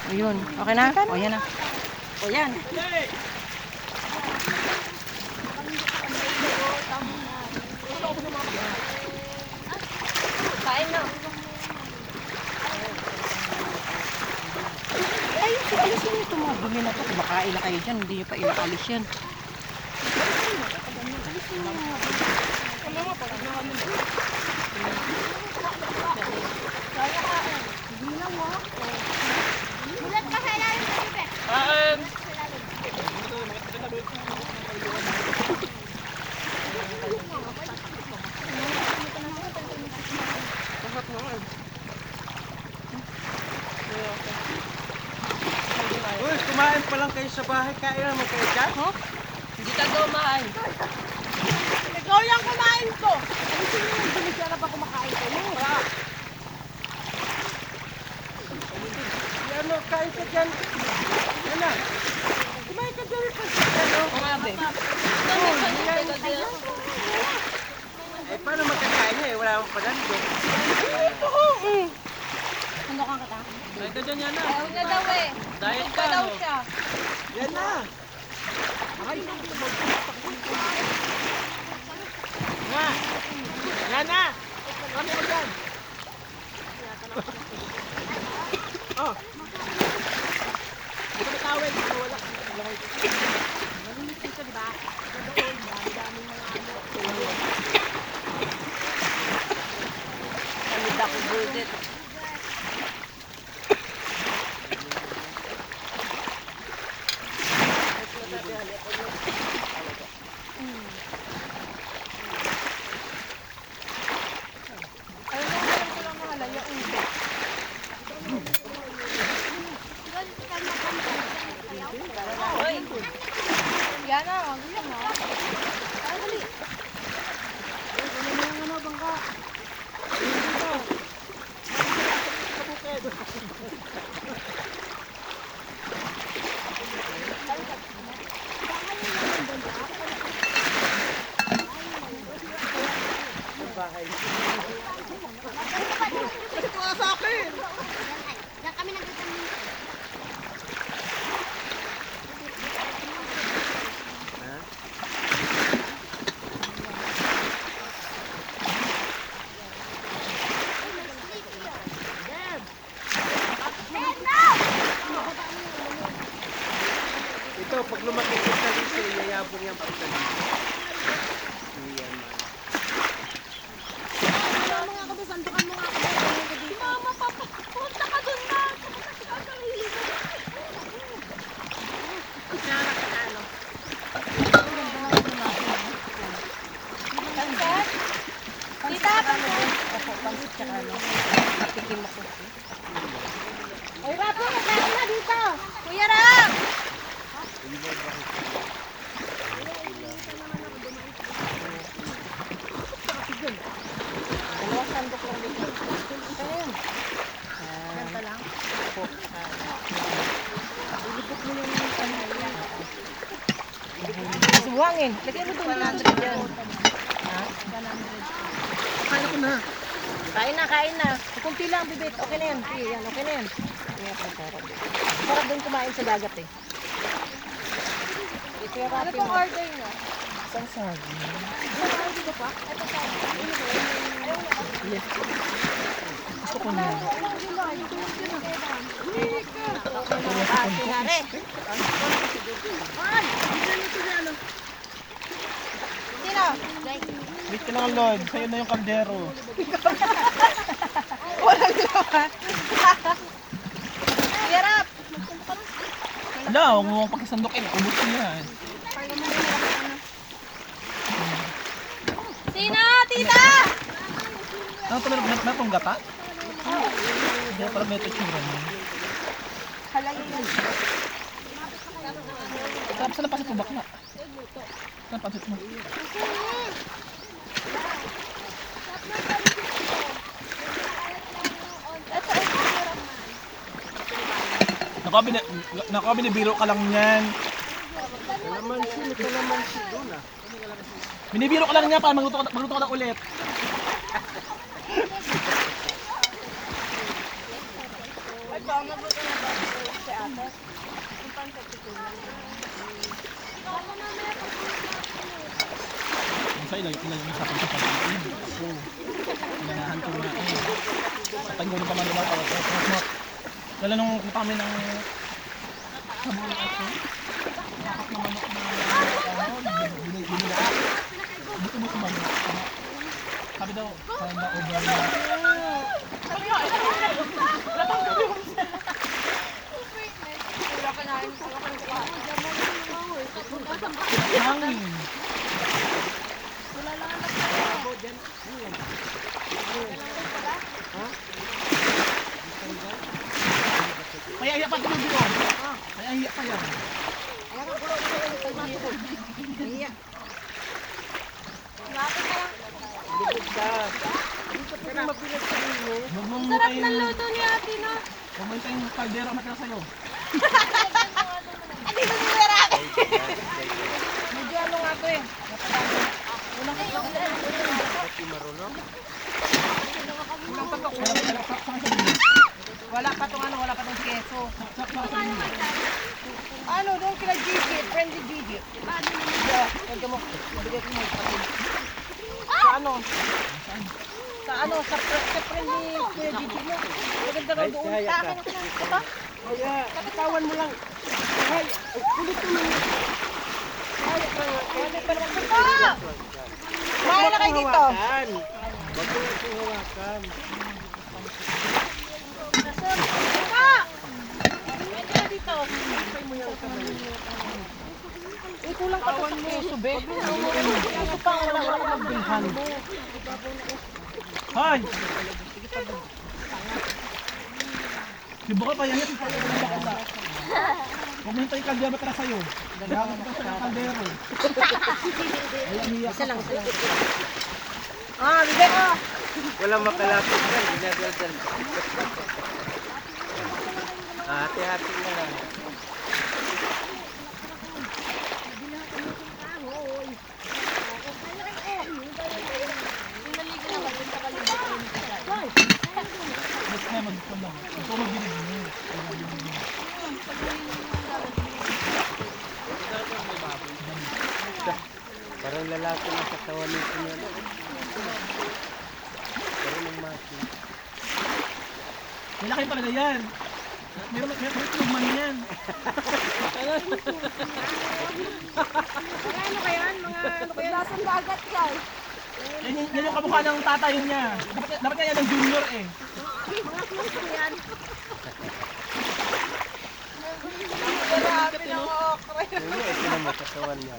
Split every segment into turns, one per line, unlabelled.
Ayun. Okay na? O, yan na. O, yan. Kain na. Ayusin nyo ito mga dumi na ito. Kumakain na kayo dyan. Hindi nyo pa inaalis yan.
Bulat ka sa ilalim sa bibig.
Uy, kumain pa lang kayo sa bahay. Kain naman kayo dyan?
Huh? Hindi ka daw maay.
Ikaw yung kumain ko. Alisin mo yung dumi siya na ba kumakain ko?
Yan o, kain ka dyan. Yan na. Kumain ka dyan. Ano?
Kumabe.
Eh, paano magkakain niya eh? Wala akong pagando.
Sundokan ka ta?
Kain ka dyan yan na.
Huwag na daw eh.
Dahil ka,
Daw
no?
siya.
Yan na. Nga. Yan na. Kami ko dyan. Oh. Ito na tawag. Wala.
Malimit dito, di ba?
Kamid ako bullet.
Yan na, gusto mo. Ay, dali.
Sa akin.
Diyan kami nagtatanong.
Ito, pag lumaki ko sa lisa, yayabong yan pag sa lisa. Yan man.
Mama nga ako, sandukan mo nga ako. Mama, papa, punta ka dun na. Pansit? Tita, pansit?
Ako, pansit tsaka ano. Patikim ako.
Oy, Rapo, nagkain na dito. Kuya Rap!
Dalawang sandok lang dito. Ayan. Yan pa lang? Opo. Ilipot mo yung buhangin. Lagyan mo doon 100 yan. Ha? 100.
Kaya ko na.
Kain na. Kunti lang, bibit. Okay na yan. Sige, yan. Okay na yan. Sarap doon kumain sa dagat eh. Ito yung
Ano
rapi
pong
mo.
order niyo?
Isang saging.
Ito pa? Ito pa.
Yes. Gusto ko na.
Sinare. Sino?
Wait ka lang, Lord. Sa'yo na yung kaldero.
Walang ginawa. Kuya Rap!
Ala, huwag mo pagkasandokin. Ubus mo yan.
Sino? Tita!
Ano ito? Natong gata? Hindi pala may tutsura mo.
Halagay yun.
Tapos saan napasit mo bakla? Saan napasit mo? Naku, binibiro ka lang yan. Binibiro ka lang niya para magluto ka na ulit.
Ay, baka mabuto na ba?
Sa ilalim sa pagkakalipin. Oo. Pinanahan ko na eh. Patay ko rin pa man naman ako. Lalo nung punta kami ng sa mga aso. Nakakap na manok na binila. Dito mo sa manok. Sabi daw, kaya na over na. Hangin. Kaya iya pa tulog yun. Kaya iya pa yan.
Sarap ng luto ni ate, no?
Huwag mo yung kaldero matira sa'yo.
Hindi ko sinarap.
Medyo ano nga to eh. Unang patok. Wala pa tong ano, wala pa tong keso. Ano, doon kila Gigi, friendly Gigi. Huwag mo, mabigay ko mo yung Sa ano? Sa ano, sa friendly Kuya Gigi mo. Maganda raw doon. Ito?
Kaya, katawan mo lang. Ay, ulit mo lang.
Pwede pa naman dito. Mahal na kayo dito.
Huwag mo lang hawakan.
Pwede na dito. Eh, kulang pa ito sa keso, be. Keso pa, wala ka magbilhan.
Hoy! Si Bukal pa yan. Huwag mo yung kaldero matira sa'yo. Gagawin ko sa kaldero. Ayan, hiyak.
Isa lang. Ah, bigay ko.
Walang makalapit ka, ginagaldal. Hati-hati na lang.
Mas na mag-ipon lang. Ito mag-binigin mo.
Parang lalaki na sa kawan nito niya. Parang ng mati.
Malaki talaga yan. Meron tulugman yan.
Ano kaya yan? Mga ano kaya? Lasang dagat yan.
Yan yung kamukha ng tatay niya. Dapat nga yan ng junior eh.
Mga puso yan.
Ano ito naman sa kawan niya.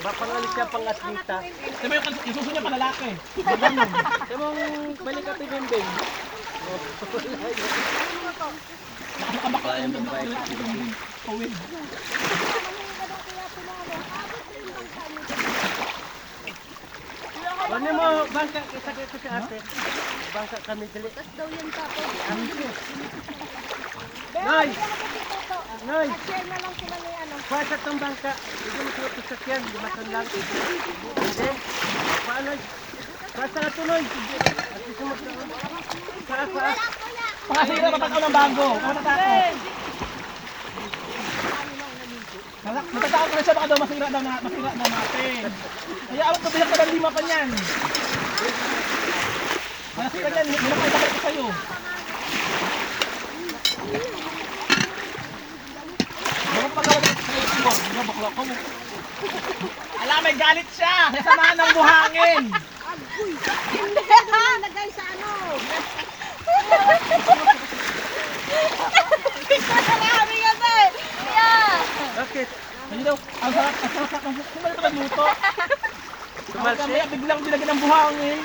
Baka ngalit siya pang atleta.
Diba yung suso niya palalaki? Ganun.
Tamang balik ka Bimbing.
Nakabakla yung pawid.
Ano mo, bangka, kita ko si ate. Bangka kami dali.
Tapos daw yan tapos.
Noy! Noy!
Share na lang sila ng ano.
Pwede itong bangka. Hindi mo suot sa sakyan. Limasan lang. Hindi. Paano? Pwede na tuloy. At gusto mo sa
Pakasira matakaw ng bago. Matatakot. Matatakot ko na siya baka daw masira daw natin. Kaya awat mabiyak na ng 5 pa niyan. Masira niyan, hindi na kayo ko sa'yo. Bakit pagkawag sa iyo? Hindi bakla ko mo. Alam, may galit siya. Sasamahan ng buhangin.
Hindi ha! Lagay sa ano.
Marami kasi! Yeah! Bakit?
Hindi daw, ang sarap. Kumalit ka luto.
Tumalsi?
Kaya biglang dinagyan ng buhangin.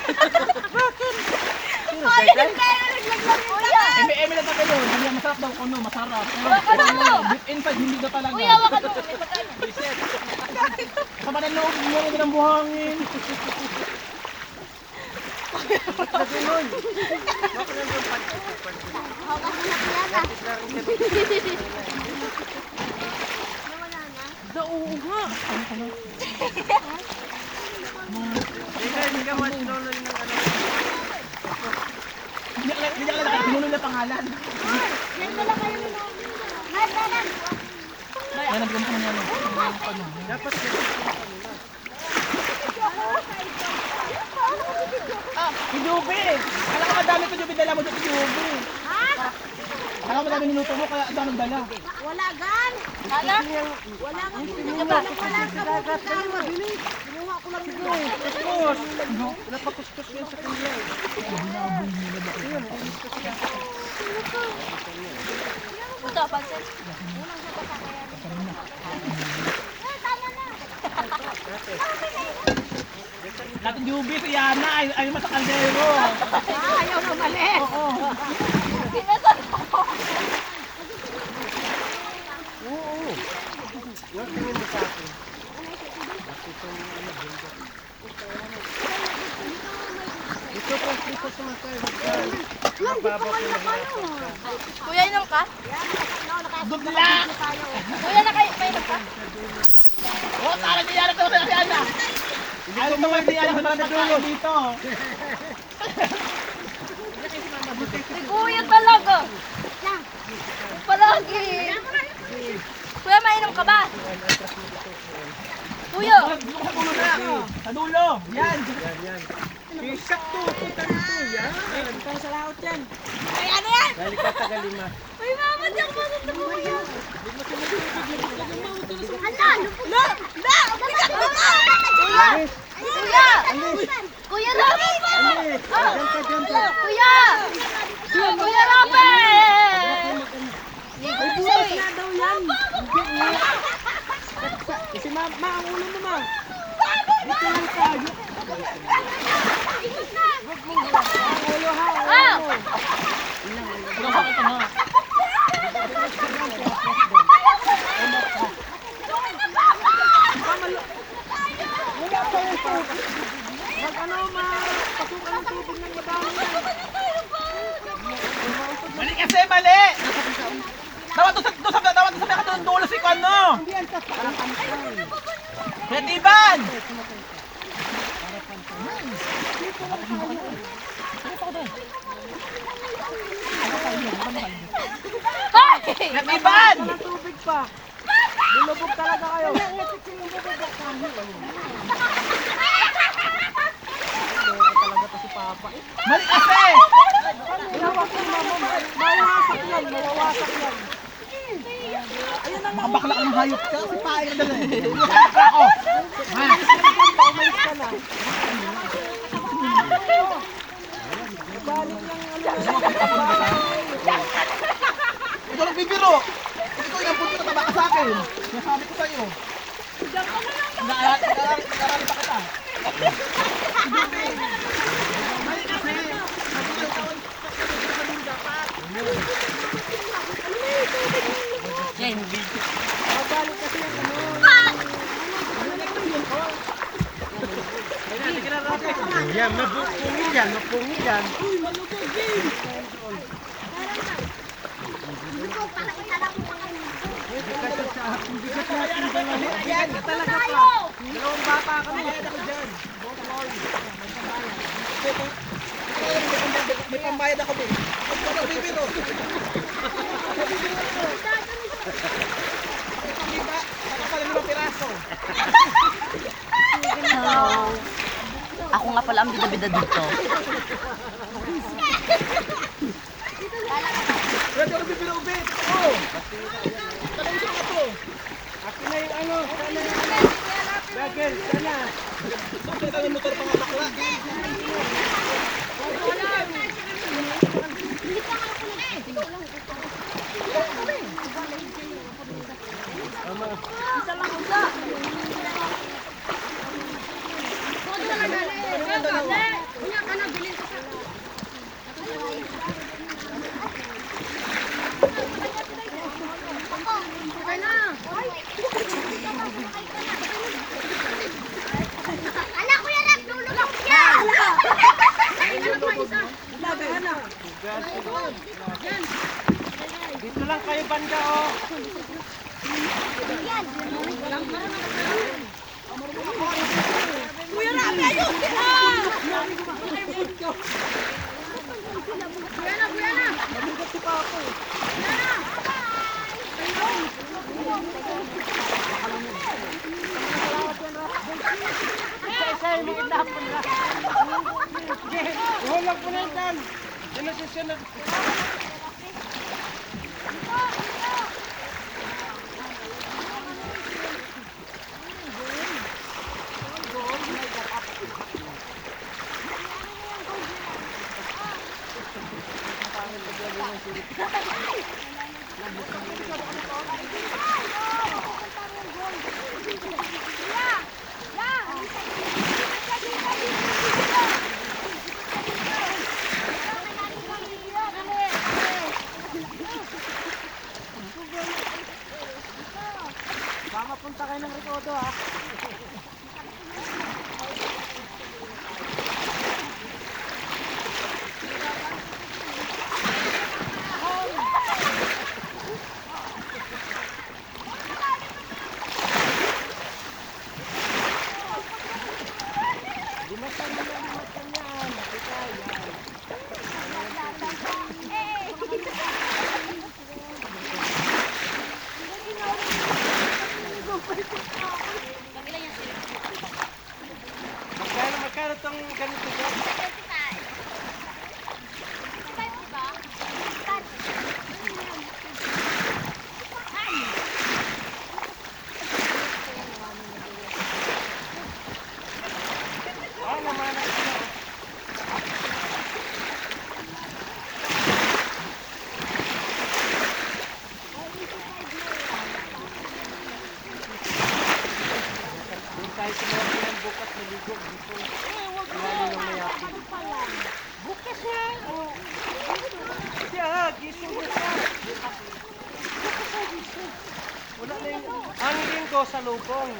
Ay, hindi kayo naglaglag kuya!
Eme na tayo yun. Sabi niya, masarap daw kuno, masarap. Pero deep inside, hindi daw talaga.
Kuya, waka doon.
Sama na loob, dinagyan ng buhangin.
Lagi nun. Baka nandun pagkita.
Hawak mo na kaya
Oo nga.
Hindi ka masinuloy ng ano.
Hindi ka lang, pinuloy na pangalan.
Yan na lang kayo nung.
Kaya nagkampo na yan. Ano?
Dapat
Si Juby! Alam ko madami ko Juby dala mo dito si Juby. Alam ko madami minuto mo kaya ang daming dala.
Wala gan. Wala? Wala nga. Wala ka tayo. Mabilis. Kinuha ko lang dito.
kuskus. Napakuskus yan sa kanya. Ayun, kuskus ka.
Ito, pansin. Unang sa pasakayan. Tama na.
Dating Juby, si Yana ay matakaldero.
Ayaw na umalis.
Oo.
Oo. Huwag tingin mo sa akin. Bakit itong bundok? Ito po, dito sumakay. Mababaw ko lang natin.
Kuya, inom ka?
Dubla!
Kuya, nakainom ka?
Oo, tara niya Yana to si Yana. Ayaw naman si Yana sa mga dito.
Si Kuya talaga. Palagi. Kuya, mainom ka ba? Kuya.
Sa dulo na. Sa dulo. Yan.
Yan. Sakto, punta nito. Yan.
Ay, ano yan?
Dali ka tagalima.
Uy, mama, di ako masasama ko kuya. Hala, lupot. La! Umigat ka! Kuya! Kuya! Kuya Robert!
Alis! Diyan ka, diyan ka.
Kuya! Kuya Robert!
Ay, bukas na daw yan. Kasi ma ang ulo mo, ma. Dito lang tayo. Ang ulo, ha?
Ah!
Ikaw sa ito ha.
Wala pa yung tubig. Mag-ano, ma. Pasukan ng tubig ng madami.
Mali kasi, mali! Dapat to sa dulo si Kano!
Hindi yan sa parang antay.
Betiban!
Ay!
Betiban!
Walang tubig pa. Bulubog talaga kayo. Talaga to si Papa.
Mali kasi!
Ilawak mo, mama. Mawawasak yan. Mawawasak yan.
Baka bakla ang hayop ka kasi pahay ka dala eh. Kaya ako! Ha?
Umalis ka na. Balik lang
Ikaw lang bibiro! Ikaw yung punto na taba ka sa akin! Sinasabi ko sa'yo. Nag-aaral pa kita. Mali kasi! Yan, video.
Balik kasi yung ano. Yan, mapungil yan, mapungil yan. Yan, talaga pa. Dalawang bata kami. Ako dyan.
May pambayad ako din. Ikaw lang bibiro. Iba, nakapala 5 piraso.
Ako nga pala ang bida-bida dito.
Pwede ako bibiro ubit. Oo. Tanong siya ka to.
Akin na yung ano. Sana yung ano. Bagel, sana.
Bakit ang motor pang bakla?
Anak ko yan, tulog ako yan!
Dito lang kayo banda, oh.
Kuya Rami, ayusin na! Kuya na!
Mabigat si Papa, eh.
Kuya na! Bye!
Ay, mga itapon na. Sige, ihulog po na yung tan. Sino susunod?
Baka mapunta kayo ng Recodo ha. Dimasan mo lang, dimasan yan. Ika, yan.
Magkano tong ganito dyan? Ah, naman na ito. Kahit sumama yan bukas naligo dito. Ilalim ng mayapin.
Bukas na.
Siya, gising ko siya. Wala na yung... Ang linggo sa lubong.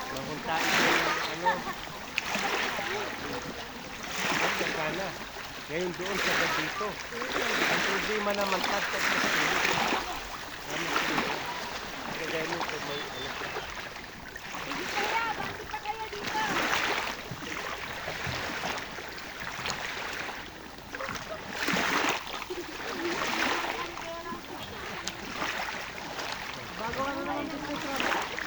Mapuntain ko yung ano. Ang kana. Ngayon doon sa bag dito. Ang problema naman tatag na sila. Kaya mo kung may ano.
Bago ka na naman dito sa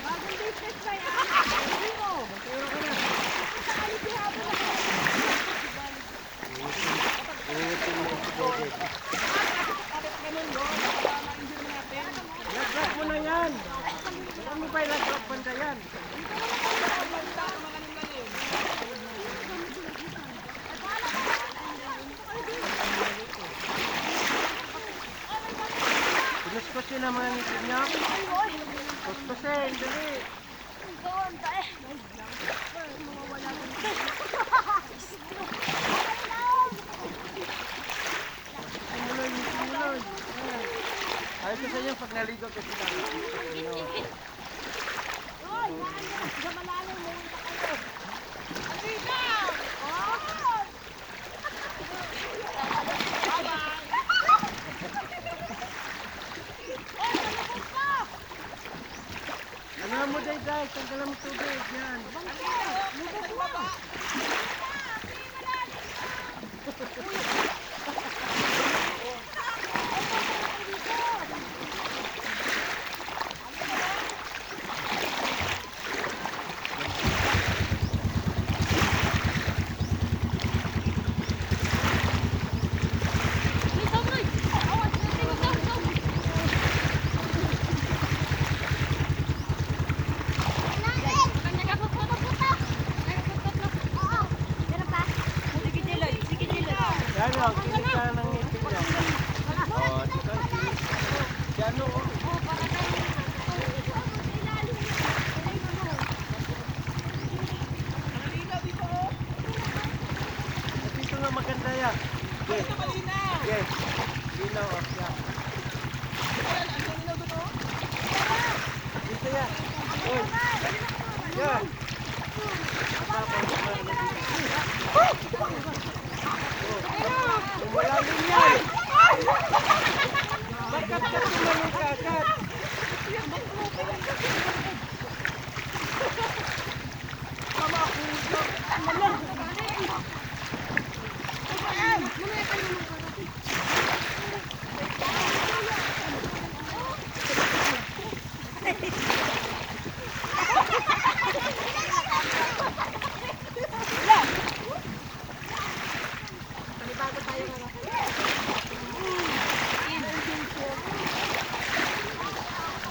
Bagong business ba yan? Hindi mo.
Pero ka na.
Sa alipihabo na kayo.
Inutin mo si Bobby.
Laglag mo na yan. Saan mo ba ilaglag banda yan?
Pinuskusin naman ang ngipin niya. Kuskusin, dali.
Doon pa eh.
Simuloy, simuloy. Ayaw ko sa iyo pag naligo kasi ano.
Hoy, maano, gamalalan mo yung kayo. Alina! Oh!
Ano mo day guys, tanggalan mo tubig yan.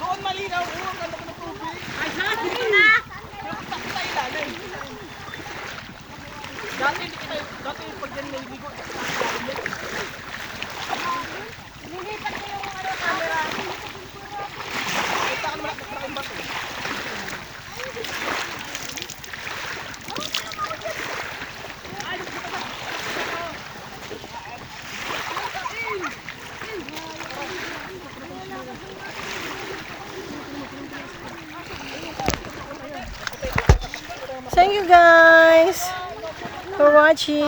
Doon malinaw, ang ganda ko ng tubig.
Ay, sus! Dito na!
Dati pag yan naligo,
Lilipat ko yung camera.
kita ka naman at maraming bato.
Thank you guys for watching.